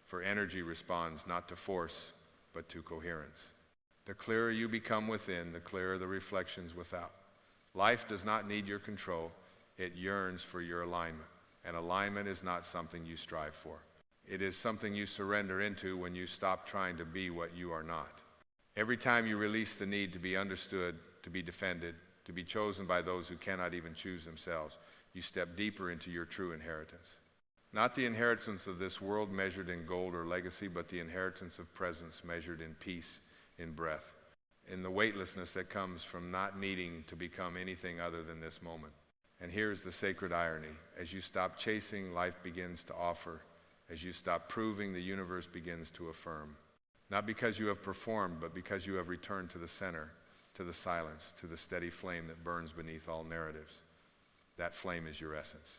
For energy responds not to force, but to coherence. The clearer you become within, the clearer the reflections without. Life does not need your control. It yearns for your alignment. And alignment is not something you strive for. It is something you surrender into when you stop trying to be what you are not. Every time you release the need to be understood, to be defended, to be chosen by those who cannot even choose themselves, you step deeper into your true inheritance. Not the inheritance of this world measured in gold or legacy, but the inheritance of presence measured in peace, in breath, in the weightlessness that comes from not needing to become anything other than this moment. And here's the sacred irony. As you stop chasing, life begins to offer. As you stop proving, the universe begins to affirm. Not because you have performed, but because you have returned to the center, to the silence, to the steady flame that burns beneath all narratives. That flame is your essence.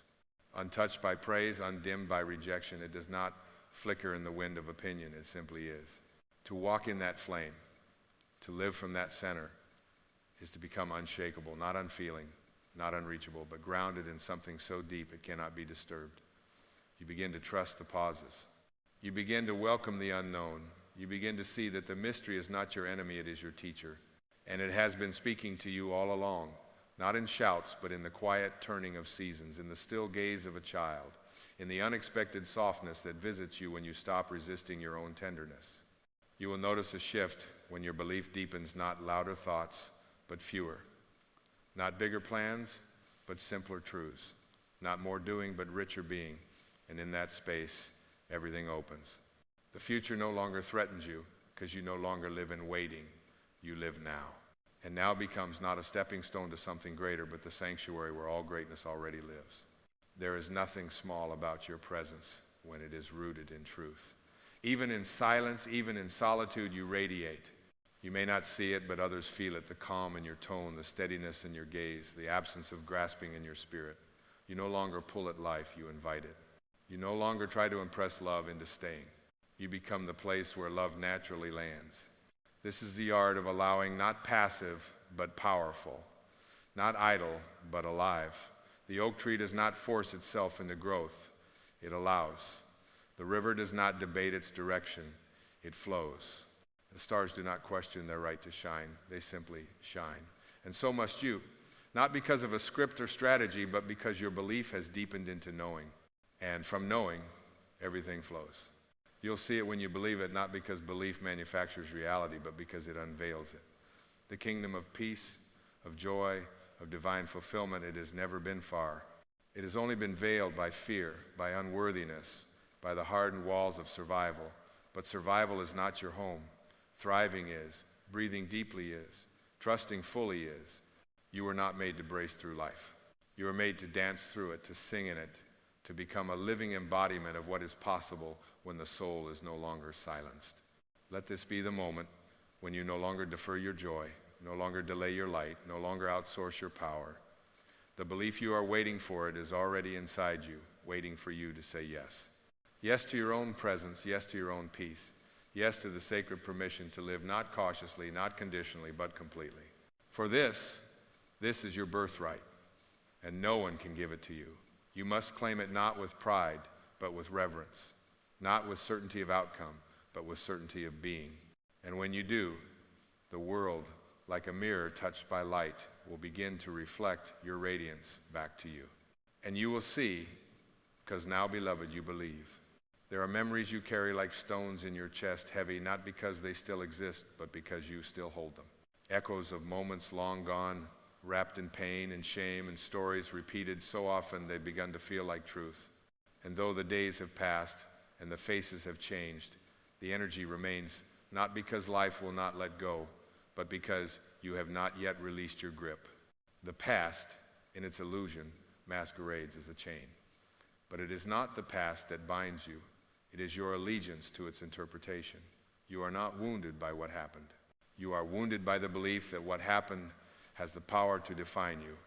Untouched by praise, undimmed by rejection, it does not flicker in the wind of opinion, it simply is. To walk in that flame, to live from that center, is to become unshakable, not unfeeling, not unreachable, but grounded in something so deep it cannot be disturbed. You begin to trust the pauses. You begin to welcome the unknown. You begin to see that the mystery is not your enemy, it is your teacher. And it has been speaking to you all along, not in shouts, but in the quiet turning of seasons, in the still gaze of a child, in the unexpected softness that visits you when you stop resisting your own tenderness. You will notice a shift when your belief deepens, not louder thoughts, but fewer. Not bigger plans, but simpler truths. Not more doing, but richer being. And in that space, everything opens. The future no longer threatens you because you no longer live in waiting. You live now. And now becomes not a stepping stone to something greater, but the sanctuary where all greatness already lives. There is nothing small about your presence when it is rooted in truth. Even in silence, even in solitude, you radiate. You may not see it, but others feel it, the calm in your tone, the steadiness in your gaze, the absence of grasping in your spirit. You no longer pull at life, you invite it. You no longer try to impress love into staying. You become the place where love naturally lands. This is the art of allowing, not passive, but powerful. Not idle, but alive. The oak tree does not force itself into growth. It allows. The river does not debate its direction. It flows. The stars do not question their right to shine. They simply shine. And so must you. Not because of a script or strategy, but because your belief has deepened into knowing. And from knowing, everything flows. You'll see it when you believe it, not because belief manufactures reality, but because it unveils it. The kingdom of peace, of joy, of divine fulfillment, it has never been far. It has only been veiled by fear, by unworthiness, by the hardened walls of survival. But survival is not your home. Thriving is. Breathing deeply is. Trusting fully is. You were not made to brace through life. You were made to dance through it, to sing in it, to become a living embodiment of what is possible when the soul is no longer silenced. Let this be the moment when you no longer defer your joy, no longer delay your light, no longer outsource your power. The belief you are waiting for it is already inside you, waiting for you to say yes. Yes to your own presence, yes to your own peace, yes to the sacred permission to live not cautiously, not conditionally, but completely. For this is your birthright, and no one can give it to you. You must claim it not with pride, but with reverence, not with certainty of outcome, but with certainty of being. And when you do, the world, like a mirror touched by light, will begin to reflect your radiance back to you. And you will see, because now, beloved, you believe. There are memories you carry like stones in your chest, heavy, not because they still exist, but because you still hold them. Echoes of moments long gone, wrapped in pain and shame, and stories repeated so often they've begun to feel like truth. And though the days have passed and the faces have changed, the energy remains, not because life will not let go, but because you have not yet released your grip. The past, in its illusion, masquerades as a chain. But it is not the past that binds you. It is your allegiance to its interpretation. You are not wounded by what happened. You are wounded by the belief that what happened has the power to define you.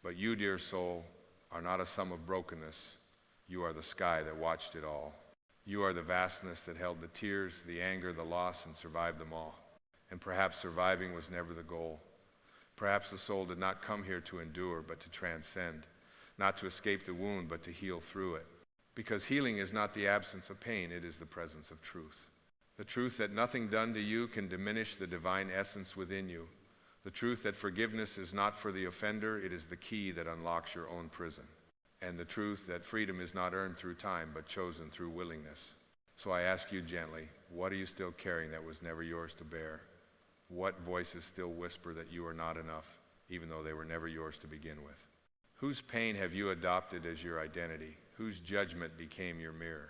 But you, dear soul, are not a sum of brokenness. You are the sky that watched it all. You are the vastness that held the tears, the anger, the loss, and survived them all. And perhaps surviving was never the goal. Perhaps the soul did not come here to endure, but to transcend, not to escape the wound, but to heal through it. Because healing is not the absence of pain, it is the presence of truth. The truth that nothing done to you can diminish the divine essence within you. The truth that forgiveness is not for the offender, it is the key that unlocks your own prison. And the truth that freedom is not earned through time, but chosen through willingness. So I ask you gently, what are you still carrying that was never yours to bear? What voices still whisper that you are not enough, even though they were never yours to begin with? Whose pain have you adopted as your identity? Whose judgment became your mirror?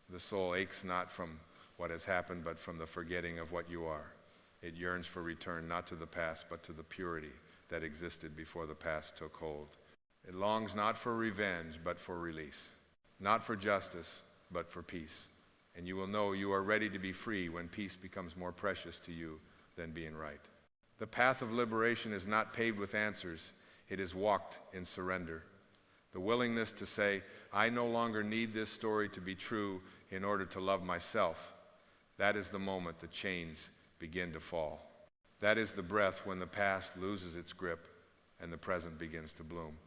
The soul aches not from what has happened, but from the forgetting of what you are. It yearns for return, not to the past, but to the purity that existed before the past took hold. It longs not for revenge, but for release. Not for justice, but for peace. And you will know you are ready to be free when peace becomes more precious to you than being right. The path of liberation is not paved with answers. It is walked in surrender. The willingness to say, I no longer need this story to be true in order to love myself. That is the moment the chains begin to fall. That is the breath when the past loses its grip and the present begins to bloom.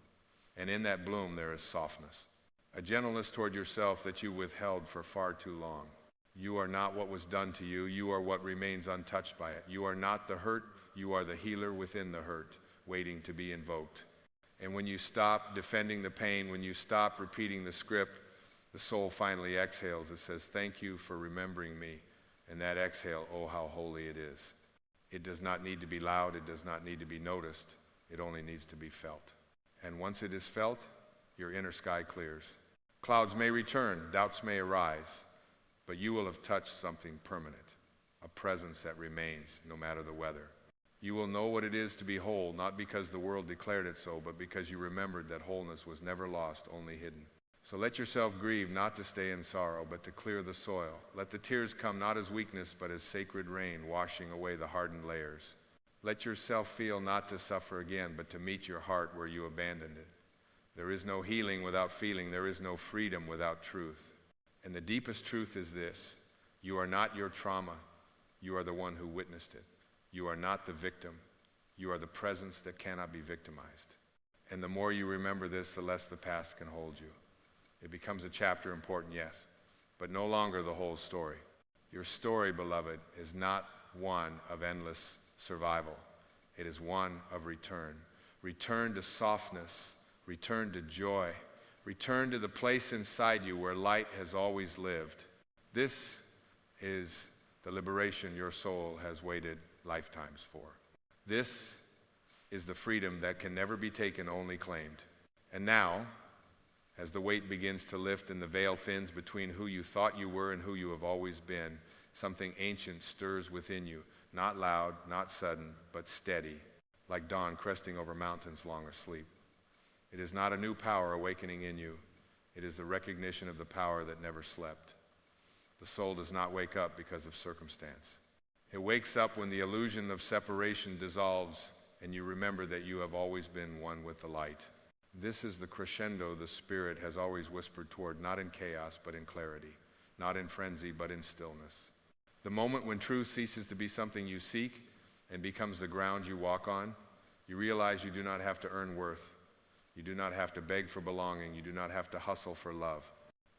And in that bloom there is softness, a gentleness toward yourself that you withheld for far too long. You are not what was done to you. You are what remains untouched by it. You are not the hurt. You are the healer within the hurt, waiting to be invoked. And when you stop defending the pain, when you stop repeating the script, the soul finally exhales. It says, thank you for remembering me. And that exhale, oh, how holy it is. It does not need to be loud. It does not need to be noticed. It only needs to be felt. And once it is felt, your inner sky clears. Clouds may return, doubts may arise, but you will have touched something permanent, a presence that remains no matter the weather. You will know what it is to be whole, not because the world declared it so, but because you remembered that wholeness was never lost, only hidden. So let yourself grieve, not to stay in sorrow, but to clear the soil. Let the tears come not as weakness, but as sacred rain, washing away the hardened layers. Let yourself feel not to suffer again, but to meet your heart where you abandoned it. There is no healing without feeling. There is no freedom without truth. And the deepest truth is this: you are not your trauma. You are the one who witnessed it. You are not the victim. You are the presence that cannot be victimized. And the more you remember this, the less the past can hold you. It becomes a chapter important, yes, but no longer the whole story. Your story, beloved, is not one of endless survival. It is one of return. Return to softness. Return to joy. Return to the place inside you where light has always lived. This is the liberation your soul has waited lifetimes for. This is the freedom that can never be taken, only claimed. And now, as the weight begins to lift and the veil thins between who you thought you were and who you have always been, something ancient stirs within you, not loud, not sudden, but steady, like dawn cresting over mountains long asleep. It is not a new power awakening in you. It is the recognition of the power that never slept. The soul does not wake up because of circumstance. It wakes up when the illusion of separation dissolves and you remember that you have always been one with the light. This is the crescendo the Spirit has always whispered toward, not in chaos, but in clarity, not in frenzy, but in stillness. The moment when truth ceases to be something you seek and becomes the ground you walk on, you realize you do not have to earn worth. You do not have to beg for belonging. You do not have to hustle for love.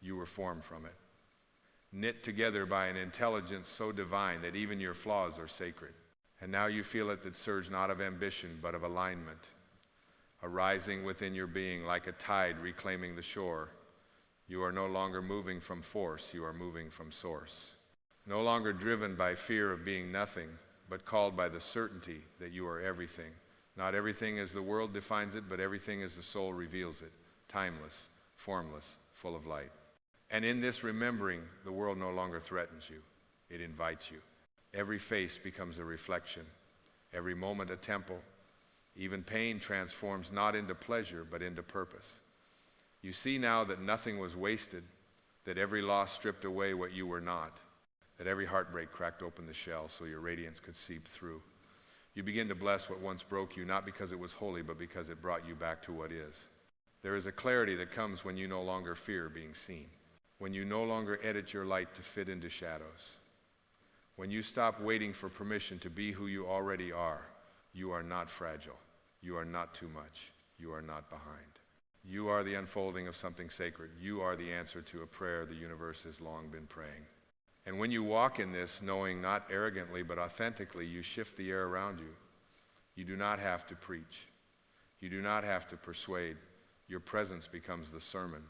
You were formed from it, knit together by an intelligence so divine that even your flaws are sacred. And now you feel it that surge not of ambition, but of alignment, arising within your being like a tide reclaiming the shore. You are no longer moving from force, you are moving from source. No longer driven by fear of being nothing, but called by the certainty that you are everything. Not everything as the world defines it, but everything as the soul reveals it, timeless, formless, full of light. And in this remembering, the world no longer threatens you, it invites you. Every face becomes a reflection, every moment a temple. Even pain transforms not into pleasure, but into purpose. You see now that nothing was wasted, that every loss stripped away what you were not, that every heartbreak cracked open the shell so your radiance could seep through. You begin to bless what once broke you, not because it was holy, but because it brought you back to what is. There is a clarity that comes when you no longer fear being seen, when you no longer edit your light to fit into shadows. When you stop waiting for permission to be who you already are, you are not fragile. You are not too much. You are not behind. You are the unfolding of something sacred. You are the answer to a prayer the universe has long been praying. And when you walk in this, knowing not arrogantly but authentically, you shift the air around you. You do not have to preach. You do not have to persuade. Your presence becomes the sermon.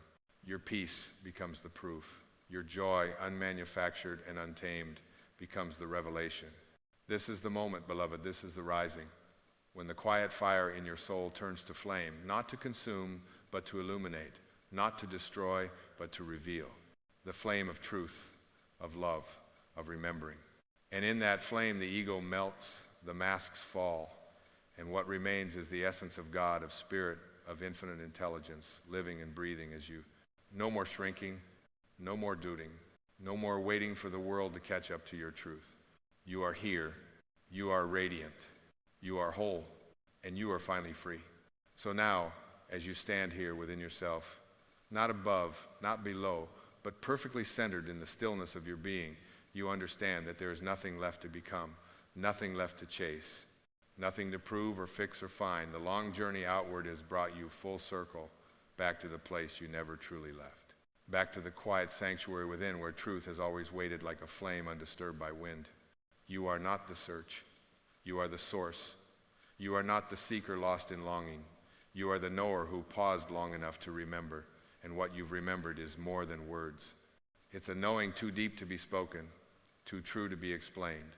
Your peace becomes the proof. Your joy, unmanufactured and untamed, becomes the revelation. This is the moment, beloved, this is the rising, when the quiet fire in your soul turns to flame, not to consume, but to illuminate, not to destroy, but to reveal. The flame of truth, of love, of remembering. And in that flame, the ego melts, the masks fall, and what remains is the essence of God, of spirit, of infinite intelligence, living and breathing as you. No more shrinking, no more doubting, no more waiting for the world to catch up to your truth. You are here, you are radiant, you are whole, and you are finally free. So now, as you stand here within yourself, not above, not below, but perfectly centered in the stillness of your being, you understand that there is nothing left to become, nothing left to chase, nothing to prove or fix or find. The long journey outward has brought you full circle back to the place you never truly left. Back to the quiet sanctuary within where truth has always waited like a flame undisturbed by wind. You are not the search. You are the source. You are not the seeker lost in longing. You are the knower who paused long enough to remember, and what you've remembered is more than words. It's a knowing too deep to be spoken, too true to be explained.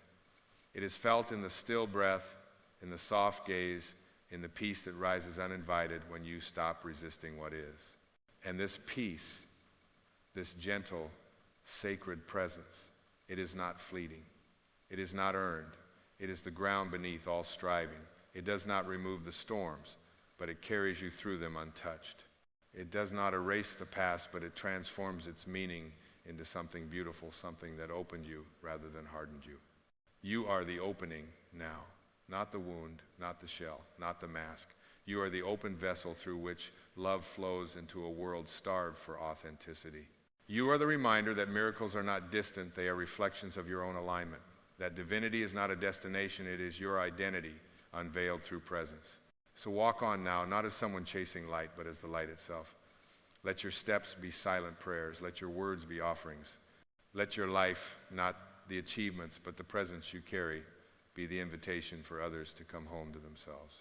It is felt in the still breath, in the soft gaze, in the peace that rises uninvited when you stop resisting what is. And this peace, this gentle, sacred presence, it is not fleeting. It is not earned. It is the ground beneath all striving. It does not remove the storms, but it carries you through them untouched. It does not erase the past, but it transforms its meaning into something beautiful, something that opened you rather than hardened you. You are the opening now, not the wound, not the shell, not the mask. You are the open vessel through which love flows into a world starved for authenticity. You are the reminder that miracles are not distant, they are reflections of your own alignment. That divinity is not a destination, it is your identity unveiled through presence. So walk on now, not as someone chasing light, but as the light itself. Let your steps be silent prayers, let your words be offerings. Let your life, not the achievements, but the presence you carry, be the invitation for others to come home to themselves.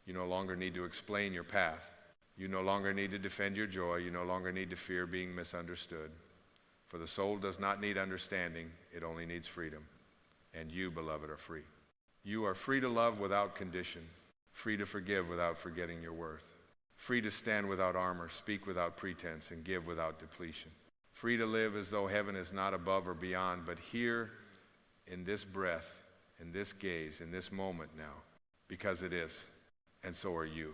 You no longer need to explain your path. You no longer need to defend your joy. You no longer need to fear being misunderstood. For the soul does not need understanding. It only needs freedom. And you, beloved, are free. You are free to love without condition, free to forgive without forgetting your worth, free to stand without armor, speak without pretense, and give without depletion, free to live as though heaven is not above or beyond, but here in this breath, in this gaze, in this moment now, because it is, and so are you.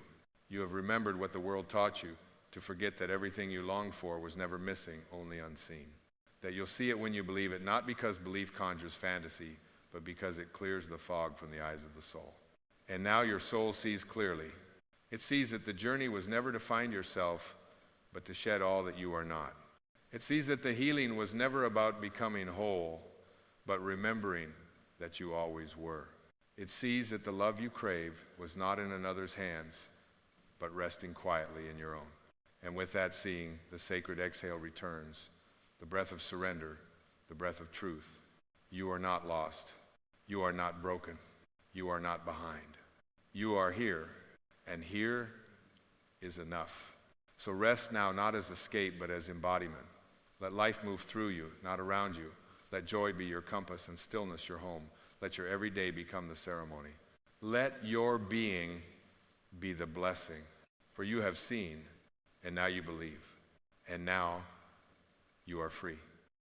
You have remembered what the world taught you, to forget that everything you longed for was never missing, only unseen. That you'll see it when you believe it, not because belief conjures fantasy, but because it clears the fog from the eyes of the soul. And now your soul sees clearly. It sees that the journey was never to find yourself, but to shed all that you are not. It sees that the healing was never about becoming whole, but remembering that you always were. It sees that the love you crave was not in another's hands, but resting quietly in your own. And with that seeing, the sacred exhale returns, the breath of surrender, the breath of truth. You are not lost. You are not broken. You are not behind. You are here, and here is enough. So rest now, not as escape, but as embodiment. Let life move through you, not around you. Let joy be your compass and stillness your home. Let your everyday become the ceremony. Let your being be the blessing. For you have seen, and now you believe. And now you are free.